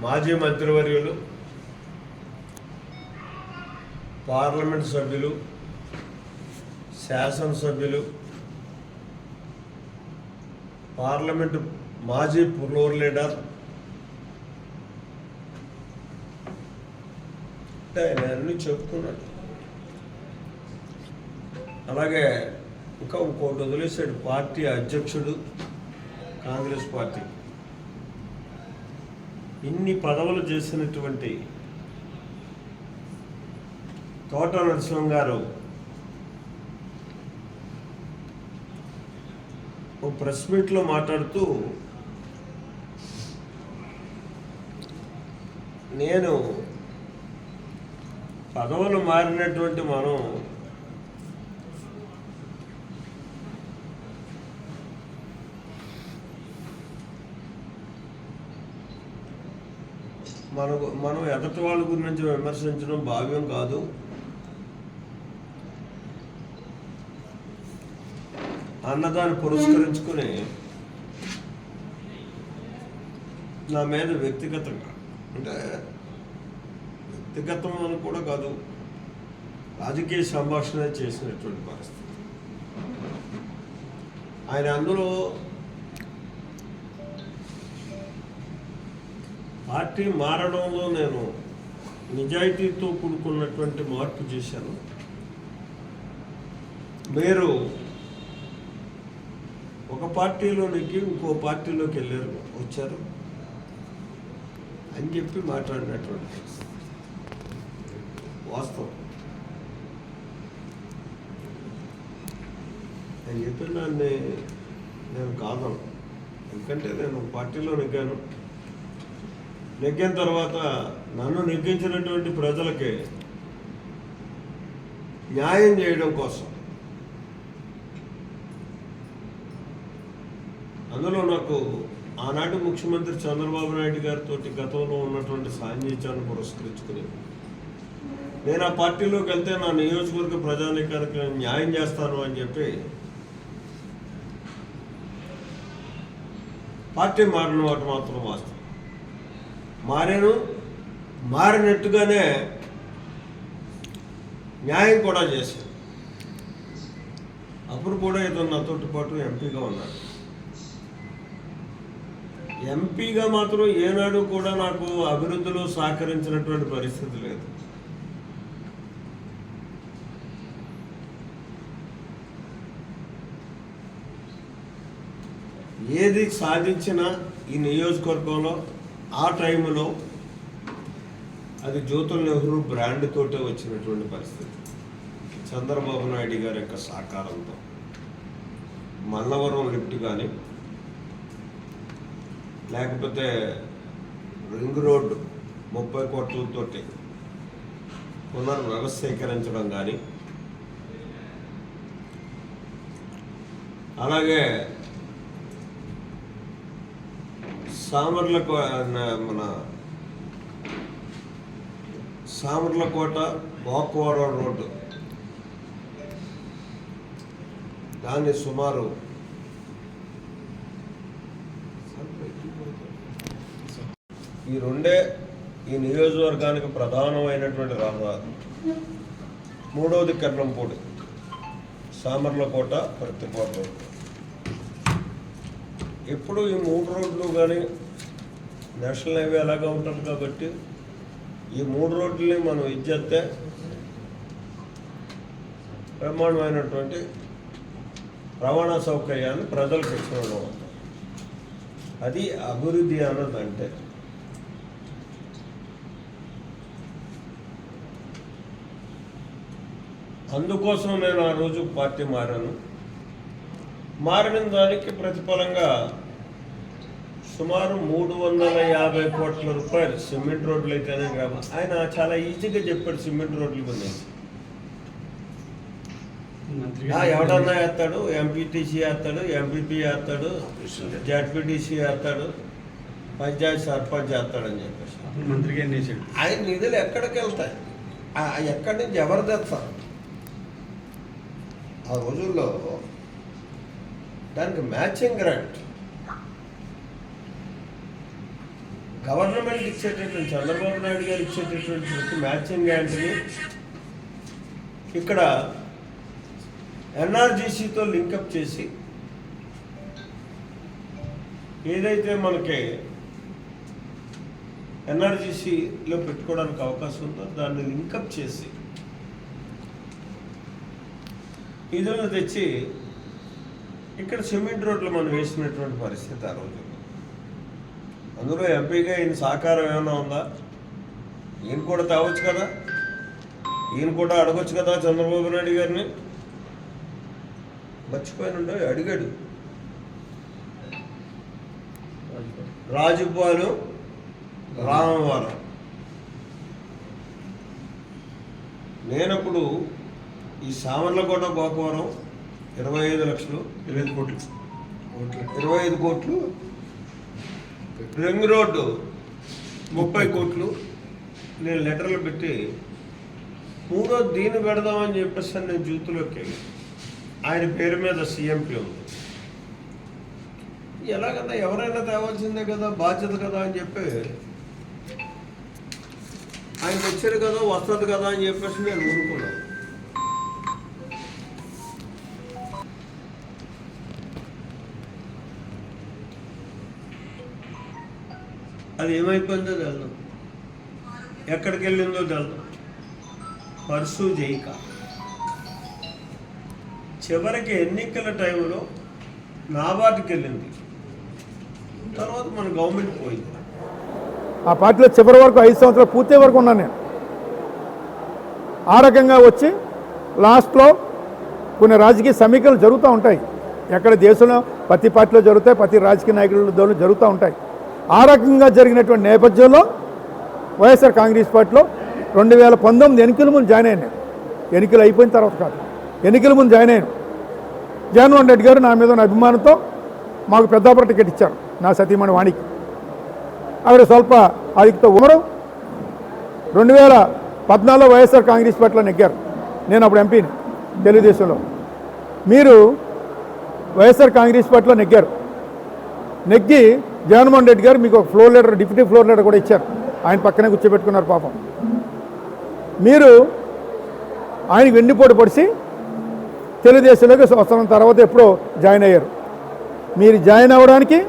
మాజీ మంత్రివర్యులు, పార్లమెంట్ సభ్యులు, శాసనసభ్యులు, పార్లమెంటు మాజీ ఫ్లోర్ లీడర్ అంటే ఆయన అన్నీ చెప్పుకున్నాడు. అలాగే ఇంకా ఇంకోటి వదిలేశాడు, పార్టీ అధ్యక్షుడు, కాంగ్రెస్ పార్టీ. ఇన్ని పదవులు చేసినటువంటి తోట నరసింహ గారు ఓ ప్రెస్ మీట్లో మాట్లాడుతూ, నేను పదవులు మారినటువంటి మనం ఎదుటి వాళ్ళ గురించి విమర్శించడం భావ్యం కాదు. అన్నదాన్ని పురస్కరించుకుని నా మీద వ్యక్తిగతంగా, అంటే వ్యక్తిగతం అని కూడా కాదు, రాజకీయ సంభాషణ చేసినటువంటి పరిస్థితి. ఆయన అందులో పార్టీ మారడంలో నేను నిజాయితీతో కూడుకున్నటువంటి మార్పు చేశాను, మీరు ఒక పార్టీలోనికి ఇంకో పార్టీలోకి వచ్చారు అని చెప్పి మాట్లాడినటువంటి వాస్తవం. నేను చెప్పిన దాన్ని నేను కాదను, ఎందుకంటే నేను పార్టీలో నెగ్గాను. నెగ్గిన తర్వాత నన్ను నెగ్గించినటువంటి ప్రజలకి న్యాయం చేయడం కోసం, అందులో నాకు ఆనాటి ముఖ్యమంత్రి చంద్రబాబు నాయుడు గారితో గతంలో ఉన్నటువంటి సాన్నిధ్యాన్ని పురస్కరించుకుని నేను ఆ పార్టీలోకి వెళ్తే నా నియోజకవర్గ ప్రజానీకానికి న్యాయం చేస్తాను అని చెప్పి పార్టీ మారిన వాటి మాత్రం వాస్తవం. మారినట్టుగానే న్యాయం కూడా చేశాను. అప్పుడు కూడా ఏదో నాతోటి పాటు ఎంపీగా ఉన్నాడు. ఎంపీగా మాత్రం ఏనాడు కూడా నాకు అభివృద్ధిలో సహకరించినటువంటి పరిస్థితి లేదు. ఏది సాధించినా ఈ నియోజకవర్గంలో ఆ టైంలో అది జ్యోతుల్ నెహ్రూ బ్రాండ్ తోటే వచ్చినటువంటి పరిస్థితి. చంద్రబాబు నాయుడు గారి యొక్క సహకారంతో మల్లవరం లిఫ్ట్ కానీ, లేకపోతే రింగ్ రోడ్ 30 కోట్లతోటి పునర్వ్యవస్థీకరించడం కానీ, అలాగే సామర్లకోట బాక్వరం రోడ్డు దాన్ని సుమారు ఈ రెండే ఈ నియోజకవర్గానికి ప్రధానమైనటువంటి రహదారు. మూడవది కెర్లంపూడి, సామర్లకోట, ప్రతికోట రోడ్డు. ఎప్పుడు ఈ 3 రోడ్లు కానీ నేషనల్ హైవే అలాగా ఉంటుంది కాబట్టి ఈ 3 రోడ్లని మనం ఇచ్చేస్తే బ్రహ్మాండమైనటువంటి రవాణా సౌకర్యాన్ని ప్రజలకు ఇచ్చడం. అది అభివృద్ధి అన్నదంటే. అందుకోసం నేను ఆ రోజు పార్టీ మారిన దానికి ప్రతిఫలంగా సుమారు 350 కోట్ల రూపాయలు సిమెంట్ రోడ్లు అయితేనే కాదు. ఆయన చాలా ఈజీగా చెప్పాడు సిమెంట్ రోడ్ల గురించి. ఎవడన్నా వేస్తాడు, ఎంపీటీసీ వేస్తాడు, ఎంపీపీ వేస్తాడు, జడ్పీటీసీ వేస్తాడు, పంచాయతీ సర్పంచ్ వేస్తాడని చెప్పేసి మంత్రికి ఏం చేశాడు. ఆయన నిధులు ఎక్కడికి వెళ్తాయి, ఎక్కడి నుంచి ఎవరు తెస్తారు? ఆ రోజుల్లో దానికి మ్యాచింగ్ గ్రాంట్ గవర్నమెంట్ ఇచ్చేటటువంటి చంద్రబాబు నాయుడు గారు ఇచ్చేటటువంటి ప్రతి మ్యాచింగ్ గ్యారంటీని ఇక్కడ ఎన్ఆర్జీసీతో లింకప్ చేసి ఏదైతే మనకి ఎన్ఆర్జీసీలో పెట్టుకోవడానికి అవకాశం ఉందో దాన్ని లింకప్ చేసి నిధులను తెచ్చి ఇక్కడ సిమెంట్ రోడ్లు మనం వేసినటువంటి పరిస్థితి ఆ రోజు. అందులో ఎంపీగా ఈయన సహకారం ఏమైనా ఉందా? ఈయన కూడా తేవచ్చు కదా, ఈయన కూడా అడగొచ్చు కదా చంద్రబాబు నాయుడు గారిని. మర్చిపోయినుండో అడిగాడు. రాజుపాలెం రామవరం నేనప్పుడు ఈ సామర్లకోట గోకవరం 25 లక్షలు 25 కోట్లు రింగ్ రోడ్డు 30 కోట్లు నేను లెటర్లు పెట్టి మూడో దీన్ని పెడదామని చెప్పేసి నేను జూతులోకి ఆయన పేరు మీద సీఎంపీ ఉంది. ఎలాగన్నా ఎవరైనా తేవాల్సిందే కదా, బాధ్యత కదా అని చెప్పి ఆయన వచ్చారు కదా, వస్తుంది కదా అని చెప్పేసి నేను ఊరుకున్నాను. అది ఏమైపోయిందో తెలదు, ఎక్కడికి వెళ్ళిందో తెలదు. పర్సు చేయక చివరికి ఎన్నికల టైంలో నాబార్డుకి వెళ్ళింది. తర్వాత మన గవర్నమెంట్ పోయింది. ఆ పార్టీలో చివరి వరకు 5 సంవత్సరాలు పూర్తి వరకు ఉన్నాను నేను. ఆ రకంగా వచ్చి లాస్ట్లో కొన్ని రాజకీయ సమీకరణలు జరుగుతూ ఉంటాయి. ఎక్కడ దేశంలో ప్రతి పార్టీలో జరుగుతాయి, ప్రతి రాజకీయ నాయకుల జరుగుతూ ఉంటాయి. ఆ రకంగా జరిగినటువంటి నేపథ్యంలో వైఎస్ఆర్ కాంగ్రెస్ పార్టీలో 2019 ఎన్నికల ముందు జాయిన్ అయ్యాను. ఎన్నికలు అయిపోయిన తర్వాత కాదు, ఎన్నికల ముందు జాయిన్ అయ్యాను. జగన్మోహన్ రెడ్డి గారు నా మీద ఉన్న అభిమానంతో మాకు పెద్దాపురం టికెట్ ఇచ్చారు, నా సతీమణి వాణికి. ఆవిడ స్వల్ప ఆధిక్యత ఉమ్మడం 2014లో వైఎస్ఆర్ కాంగ్రెస్ పార్టీలో నెగ్గారు. నేను అప్పుడు ఎంపీని తెలుగుదేశంలో. మీరు వైఎస్ఆర్ కాంగ్రెస్ పార్టీలో నెగ్గారు. నెగ్గి జగన్మోహన్ రెడ్డి గారు మీకు ఒక floor leader, deputy floor leader కూడా ఇచ్చారు. ఆయన పక్కనే కూర్చోబెట్టుకున్నారు పాపం. మీరు ఆయనకి వెన్నుపోటు పడిసి తెలుగుదేశంలోకి సంవత్సరం తర్వాత ఎప్పుడో జాయిన్ అయ్యారు. మీరు జాయిన్ అవ్వడానికి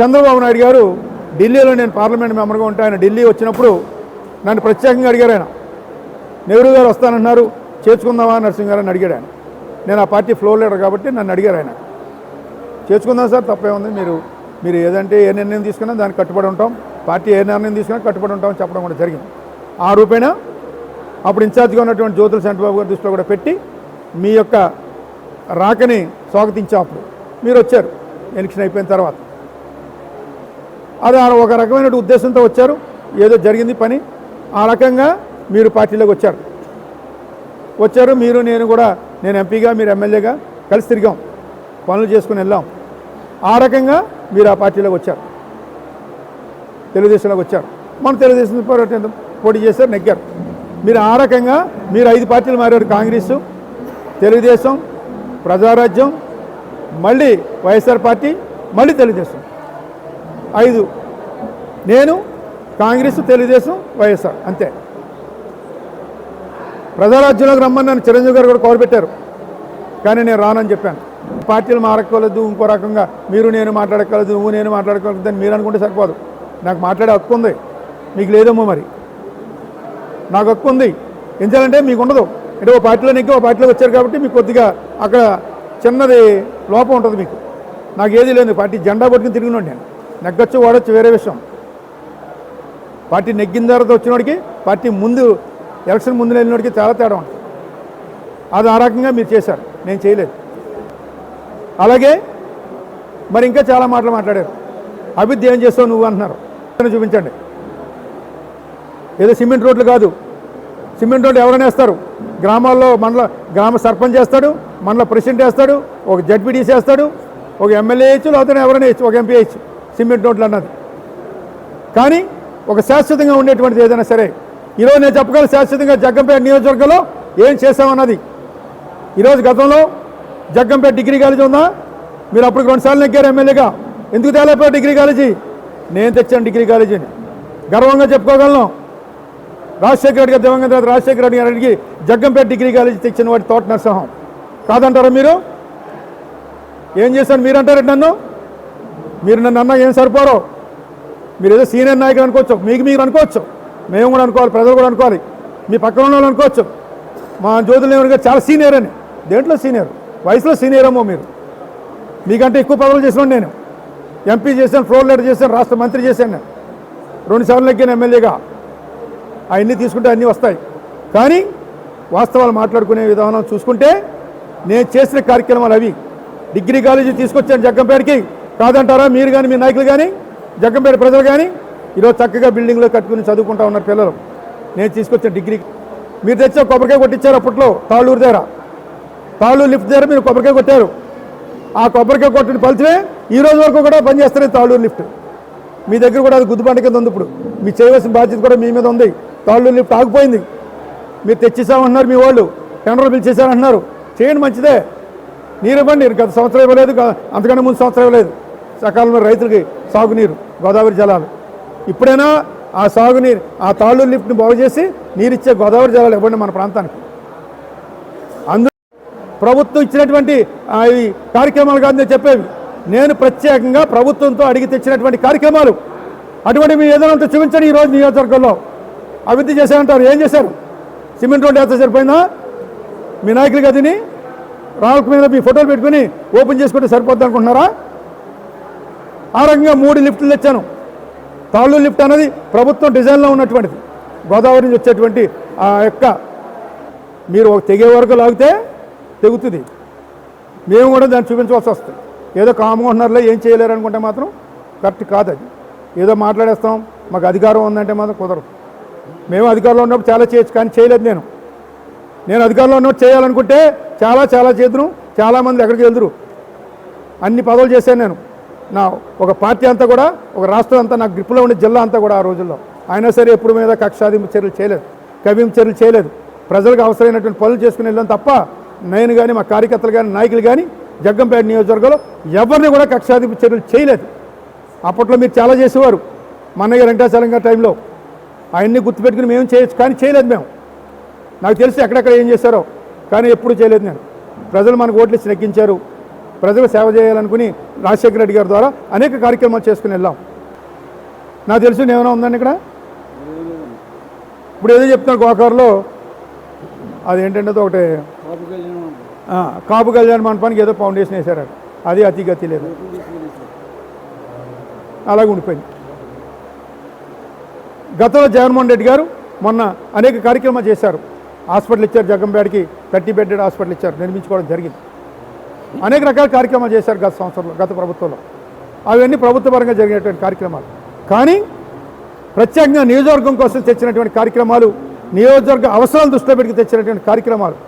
చంద్రబాబు నాయుడు గారు ఢిల్లీలో, నేను పార్లమెంట్ మెంబర్గా ఉంటే ఆయన ఢిల్లీ వచ్చినప్పుడు నన్ను ప్రత్యేకంగా అడిగారు. ఆయన నెహ్రూ గారు వస్తానన్నారు, చేర్చుకుందామా నరసింహ గారు అని అడిగాడు ఆయన. నేను ఆ పార్టీ ఫ్లోర్ లీడర్ కాబట్టి నన్ను అడిగారు ఆయన. చేర్చుకుందాం సార్, తప్పే ఉంది, మీరు ఏదంటే ఏ నిర్ణయం తీసుకున్నా దానికి కట్టుబడి ఉంటాం, పార్టీ ఏ నిర్ణయం తీసుకున్నా కట్టుబడి ఉంటామని చెప్పడం కూడా జరిగింది. ఆ రూపేణ అప్పుడు ఇన్ఛార్జ్గా ఉన్నటువంటి జ్యోతుల చంద్రబాబు గారి దృష్టిలో కూడా పెట్టి మీ యొక్క రాకని స్వాగతించాం. అప్పుడు మీరు వచ్చారు ఎలక్షన్ అయిపోయిన తర్వాత. అది ఒక రకమైన ఉద్దేశంతో వచ్చారు, ఏదో జరిగింది పని. ఆ రకంగా మీరు పార్టీలోకి వచ్చారు. మీరు నేను కూడా, నేను ఎంపీగా మీరు ఎమ్మెల్యేగా కలిసి తిరిగాం, పనులు చేసుకుని వెళ్ళాం. ఆ రకంగా మీరు ఆ పార్టీలోకి వచ్చారు, తెలుగుదేశంలోకి వచ్చారు. మన తెలుగుదేశం పోటీ చేశారు, నెగ్గారు. మీరు ఆ రకంగా మీరు 5 పార్టీలు మారారు. కాంగ్రెస్, తెలుగుదేశం, ప్రజారాజ్యం, మళ్ళీ వైఎస్ఆర్ పార్టీ, మళ్ళీ తెలుగుదేశం. 5. నేను కాంగ్రెస్, తెలుగుదేశం, వైఎస్ఆర్, అంతే. ప్రజారాజ్యంలోకి రమ్మని నన్ను చిరంజీవి గారు కూడా కోరబెట్టారు, కానీ నేను రానని చెప్పాను. పార్టీలు మారక్కర్లేదు, ఇంకో రకంగా మీరు నేను మాట్లాడక్కర్లేదు, నువ్వు నేను మాట్లాడక్కర్లేదు అని మీరు అనుకుంటే సరిపోదు. నాకు మాట్లాడే హక్కు ఉంది, మీకు లేదేమో. మరి నాకు హక్కు ఉంది, ఎందుకంటే మీకు ఉండదు. అంటే ఓ పార్టీలో నెగ్గి ఓ పార్టీలోకి వచ్చారు కాబట్టి మీకు కొద్దిగా అక్కడ చిన్నది లోపం ఉంటుంది మీకు. నాకు ఏది లేదు, పార్టీ జెండా పట్టుకుని తిరిగినాడు నేను. నెగ్గొచ్చు వాడొచ్చు వేరే విషయం. పార్టీ నెగ్గిన తర్వాత వచ్చినోడికి, పార్టీ ముందు ఎలక్షన్ ముందు వెళ్ళినోడికి చాలా తేడా ఉంటుంది. అది ఆ రకంగా మీరు చేశారు, నేను చేయలేదు. అలాగే మరి ఇంకా చాలా మాటలు మాట్లాడారు. అభివృద్ధి ఏం చేస్తావు నువ్వు అంటున్నారు. చూపించండి. ఏదో సిమెంట్ రోడ్లు కాదు, సిమెంట్ రోడ్లు ఎవరైనా వేస్తారు. గ్రామాల్లో గ్రామ సర్పంచ్ వేస్తాడు, మండల ప్రెసిడెంట్ వేస్తాడు, ఒక జడ్పీటీసీ వేస్తాడు, ఒక ఎమ్మెల్యే వేయచ్చు, లేకపోతే ఎవరైనా వేయచ్చు, ఒక ఎంపీ వేయచ్చు సిమెంట్ రోడ్లు అన్నది. కానీ ఒక శాశ్వతంగా ఉండేటువంటిది ఏదైనా సరే, ఈరోజు నేను చెప్పగలను శాశ్వతంగా జగ్గంపేట నియోజకవర్గంలో ఏం చేసామన్నది. ఈరోజు గతంలో జగ్గంపేట డిగ్రీ కాలేజీ ఉందా? మీరు అప్పుడు 2 సార్లు నెగ్గారు ఎమ్మెల్యేగా, ఎందుకు తేలేపోయారు డిగ్రీ కాలేజీ? నేను తెచ్చాను డిగ్రీ కాలేజీని, గర్వంగా చెప్పుకోగలను. రాజశేఖర రెడ్డి గారు, దివంగత రాజశేఖర రెడ్డి గారికి జగ్గంపేట డిగ్రీ కాలేజీ తెచ్చిన వాడి తోట నరసింహం కాదంటారా మీరు? ఏం చేశాను మీరు అంటారండి నన్ను? మీరు నన్ను అన్నా ఏం సరిపోరో. మీరు ఏదో సీనియర్ నాయకులు అనుకోవచ్చు, మీకు మీరు అనుకోవచ్చు, మేము కూడా అనుకోవాలి, ప్రజలు కూడా అనుకోవాలి, మీ పక్కన ఉన్న వాళ్ళు అనుకోవచ్చు మా జ్యోతిర్లింగం గారు చాలా సీనియర్ అని. దేంట్లో సీనియర్? వయసులో సీనియర్ ఏమో మీరు. మీకంటే ఎక్కువ పదవులు చేసినాను నేను. ఎంపీ చేశాను, ఫ్లోర్ లీడర్ చేశాను, రాష్ట్ర మంత్రి చేశాను నేను. 2 సార్లు ఎక్కాను ఎమ్మెల్యేగా. అవన్నీ తీసుకుంటే అన్నీ వస్తాయి. కానీ వాస్తవాలు మాట్లాడుకునే విధానం చూసుకుంటే నేను చేసిన కార్యక్రమాలు అవి. డిగ్రీ కాలేజీ తీసుకొచ్చాను జగ్గంపేటకి, కాదంటారా మీరు కానీ మీ నాయకులు కానీ జగ్గంపేట ప్రజలు కానీ? ఈరోజు చక్కగా బిల్డింగ్లో కట్టుకుని చదువుకుంటా ఉన్నారు పిల్లలు. నేను తీసుకొచ్చిన డిగ్రీ. మీరు తెచ్చా కొబ్బరికాయ కొట్టించారు అప్పట్లో తాళ్ళూరు దగ్గర, తాళ్ళూరు లిఫ్ట్ దగ్గర మీరు కొబ్బరికాయ కొట్టారు. ఆ కొబ్బరికాయ కొట్టిన ఫలితమే ఈ రోజు వరకు కూడా పనిచేస్తుంది తాళ్ళూరు లిఫ్ట్. మీ దగ్గర కూడా అది గుద్దుబండ కింద ఉంది. ఇప్పుడు మీ చేయవలసిన బాధ్యత కూడా మీ మీద ఉంది. తాళ్ళూరు లిఫ్ట్ ఆగిపోయింది, మీరు తెచ్చిస్తామంటున్నారు, మీ వాళ్ళు టెండర్లు పిలిచేసారంటున్నారు. చేయండి, మంచిదే. నీరు ఇవ్వండి. గత సంవత్సరం ఇవ్వలేదు, అంతకన్నా ముందు సంవత్సరం ఇవ్వలేదు సకాలంలో రైతులకి సాగునీరు, గోదావరి జలాలు. ఇప్పుడైనా ఆ సాగునీరు, ఆ తాళ్ళూరు లిఫ్ట్ని బాగు చేసి నీరిచ్చే గోదావరి జలాలు ఇవ్వండి మన ప్రాంతానికి. అందులో ప్రభుత్వం ఇచ్చినటువంటి ఈ కార్యక్రమాలు కాదు నేను చెప్పేవి. నేను ప్రత్యేకంగా ప్రభుత్వంతో అడిగి తెచ్చినటువంటి కార్యక్రమాలు. అటువంటి మీరు ఏదైనా ఉంటే చూపించండి. ఈరోజు నియోజకవర్గంలో అభివృద్ధి చేశారంటారు, ఏం చేశారు? సిమెంట్ రోడ్డు వేస్తే సరిపోయిందా? మీ నాయకులు గదిని రాళ్ళ మీద మీ ఫోటోలు పెట్టుకుని ఓపెన్ చేసుకుంటే సరిపోద్ది అనుకుంటున్నారా? ఆ రకంగా 3 లిఫ్టులు తెచ్చాను. తాళ్ళూరు లిఫ్ట్ అనేది ప్రభుత్వం డిజైన్లో ఉన్నటువంటిది. గోదావరి నుంచి వచ్చేటువంటి ఆ యొక్క మీరు తెగే వరకు లాగితే తెగుతుంది. మేము కూడా దాన్ని చూపించవలసి వస్తుంది. ఏదో కామకుంటున్నారులే, ఏం చేయలేరు అనుకుంటే మాత్రం కరెక్ట్ కాదు. అది ఏదో మాట్లాడేస్తాం, మాకు అధికారం ఉందంటే మాత్రం కుదరదు. మేము అధికారంలో ఉన్నప్పుడు చాలా చేయొచ్చు, కానీ చేయలేదు. నేను అధికారంలో ఉన్నప్పుడు చేయాలనుకుంటే చాలా చేతును. చాలామంది ఎక్కడికి వెళ్తురు. అన్ని పదవులు చేశాను నేను. నా ఒక పార్టీ అంతా కూడా, ఒక రాష్ట్రం అంతా, నా గ్రిప్లో ఉండే జిల్లా అంతా కూడా ఆ రోజుల్లో. అయినా సరే ఎప్పుడు మీద కక్షాదింపు చర్యలు చేయలేదు, కవింపు చర్యలు చేయలేదు. ప్రజలకు అవసరమైనటువంటి పనులు చేసుకుని వెళ్ళాం తప్ప నేను కానీ మా కార్యకర్తలు కానీ నాయకులు కానీ జగ్గంపేట నియోజకవర్గంలో ఎవరిని కూడా కక్షాదింపు చర్యలు చేయలేదు. అప్పట్లో మీరు చాలా చేసేవారు, మన్నయ్య వెంకటాచలం గారి టైంలో. అవన్నీ గుర్తుపెట్టుకుని మేము చేయొచ్చు, కానీ చేయలేదు మేము. నాకు తెలిసి ఎక్కడెక్కడ ఏం చేశారో, కానీ ఎప్పుడు చేయలేదు నేను. ప్రజలు మనకు ఓట్లు ఇచ్చి నెగ్గించారు. ప్రజలు సేవ చేయాలనుకుని రాజశేఖర రెడ్డి గారి ద్వారా అనేక కార్యక్రమాలు చేసుకుని వెళ్ళాం. నాకు తెలుసు ఏమైనా ఉందండి ఇక్కడ. ఇప్పుడు ఏదో చెప్తున్నాను, గోకారులో అదేంటంటే ఒకటి కాపు కళ్యాణ మండపానికి ఏదో ఫౌండేషన్ వేశారు. అది అతిగతి లేదు, అలాగే ఉండిపోయింది. గతంలో జగన్మోహన్ రెడ్డి గారు మొన్న అనేక కార్యక్రమాలు చేశారు. హాస్పిటల్ ఇచ్చారు, జగ్గంపేటకి 30 బెడ్డెడ్ హాస్పిటల్ ఇచ్చారు, నిర్మించుకోవడం జరిగింది. అనేక రకాల కార్యక్రమాలు చేశారు గత సంవత్సరంలో, గత ప్రభుత్వంలో. అవన్నీ ప్రభుత్వపరంగా జరిగినటువంటి కార్యక్రమాలు. కానీ ప్రత్యేకంగా నియోజకవర్గం కోసం తెచ్చినటువంటి కార్యక్రమాలు, నియోజకవర్గ అవసరాలు దృష్టిలో పెట్టి తెచ్చినటువంటి కార్యక్రమాలు